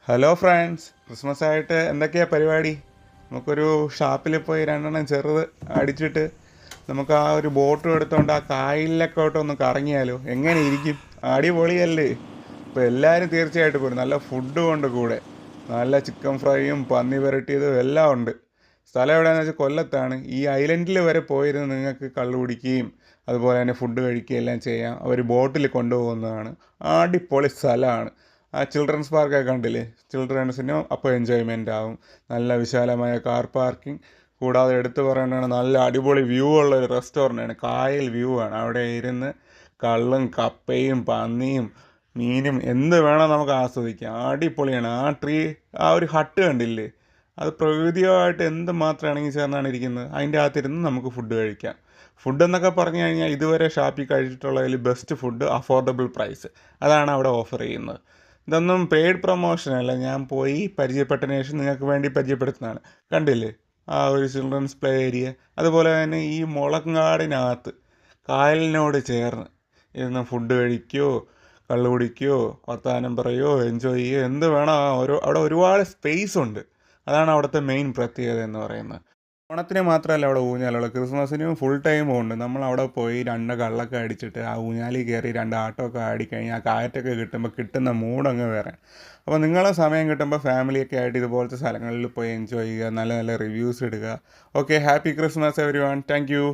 Hello friends, Christmas ആയിട്ട് എന്തൊക്കെയാണ് പരിപാടി? നമുക്കൊരു ഷാപ്പിൽ പോയി രണ്ടെണ്ണം ചെറുത് അടിച്ചിട്ട് നമുക്ക് ആ ഒരു ബോട്ടും എടുത്തുകൊണ്ട് ആ കായലിലൊക്കെ ഒന്ന് കറങ്ങിയാലോ? എങ്ങനെ ഇരിക്കും? അടിപൊളിയല്ലേ? ഇപ്പോൾ എല്ലാവരും തീർച്ചയായിട്ടും പോരും. നല്ല ഫുഡ് കൊണ്ട് കൂടെ നല്ല ചിക്കൻ ഫ്രൈയും പന്നി വരട്ടിയതും എല്ലാം ഉണ്ട്. സ്ഥലം എവിടെയാണെന്ന് വെച്ചാൽ കൊല്ലത്താണ്. ഈ ഐലൻഡിൽ വരെ പോയിരുന്ന് നിങ്ങൾക്ക് കള്ളു കുടിക്കുകയും അതുപോലെ തന്നെ ഫുഡ് കഴിക്കുകയും എല്ലാം ചെയ്യാം. അവർ ബോട്ടിൽ കൊണ്ടുപോകുന്നതാണ്. അടിപൊളി സ്ഥലമാണ്. ആ ചിൽഡ്രൻസ് പാർക്കൊക്കെ കണ്ടില്ലേ? ചിൽഡ്രൻസിനും അപ്പോൾ എൻജോയ്മെൻ്റ് ആവും. നല്ല വിശാലമായ കാർ പാർക്കിംഗ്. കൂടാതെ എടുത്തു പറയേണ്ടതാണ്, നല്ല അടിപൊളി വ്യൂ ഉള്ള ഒരു റെസ്റ്റോറൻ്റാണ്. കായൽ വ്യൂ ആണ്. അവിടെ ഇരുന്ന് കള്ളും കപ്പയും പന്നിയും മീനും എന്ത് വേണം നമുക്ക് ആസ്വദിക്കാം. അടിപൊളിയാണ്. ആ ഒരു ഹട്ട് കണ്ടില്ലേ? അത് പ്രകൃതിയുമായിട്ട് എന്ത് മാത്രം ഇണങ്ങി ചേർന്നാണ് ഇരിക്കുന്നത്. അതിൻ്റെ അകത്തിരുന്ന് നമുക്ക് ഫുഡ് കഴിക്കാം. ഫുഡ് എന്നൊക്കെ പറഞ്ഞു കഴിഞ്ഞാൽ ഇതുവരെ ഷാപ്പിൽ കഴിച്ചിട്ടുള്ളതിൽ ബെസ്റ്റ് ഫുഡ്, അഫോർഡബിൾ പ്രൈസ്. അതാണ് അവിടെ ഓഫർ ചെയ്യുന്നത്. ഇതൊന്നും പെയ്ഡ് പ്രൊമോഷനല്ല. ഞാൻ പോയി പരിചയപ്പെട്ടതിന് ശേഷം നിങ്ങൾക്ക് വേണ്ടി പരിചയപ്പെടുത്തുന്നതാണ്. കണ്ടില്ലേ ആ ഒരു ചിൽഡ്രൻസ് പ്ലേ ഏരിയ? അതുപോലെ തന്നെ ഈ മുളങ്കാടിനകത്ത് കായലിനോട് ചേർന്ന് ഇരുന്ന് ഫുഡ് കഴിക്കുകയോ കള്ളു കുടിക്കുകയോ വർത്തമാനം പറയുകയോ എൻജോയ് ചെയ്യുകയോ എന്ത് വേണം. അവിടെ ഒരുപാട് സ്പേസ് ഉണ്ട്. അതാണ് അവിടുത്തെ മെയിൻ പ്രത്യേകത എന്ന് പറയുന്നത്. ഓണത്തിന് മാത്രമല്ല അവിടെ ഊഞ്ഞാലുള്ളത്, ക്രിസ്മസിനും ഫുൾ ടൈമും ഉണ്ട്. നമ്മൾ അവിടെ പോയി രണ്ട് കള്ളൊക്കെ അടിച്ചിട്ട് ആ ഊഞ്ഞാലിൽ കയറി രണ്ട് ആട്ടമൊക്കെ ആടിക്കഴിഞ്ഞാൽ ആ കാറ്റൊക്കെ കിട്ടുമ്പോൾ കിട്ടുന്ന മൂടങ്ങ് വേറെ. അപ്പോൾ നിങ്ങളെ സമയം കിട്ടുമ്പോൾ ഫാമിലിയൊക്കെ ആയിട്ട് ഇതുപോലത്തെ സ്ഥലങ്ങളിൽ പോയി എൻജോയ് ചെയ്യുക, നല്ല നല്ല റിവ്യൂസ് ഇടുക. Okay, happy Christmas every one. Thank you.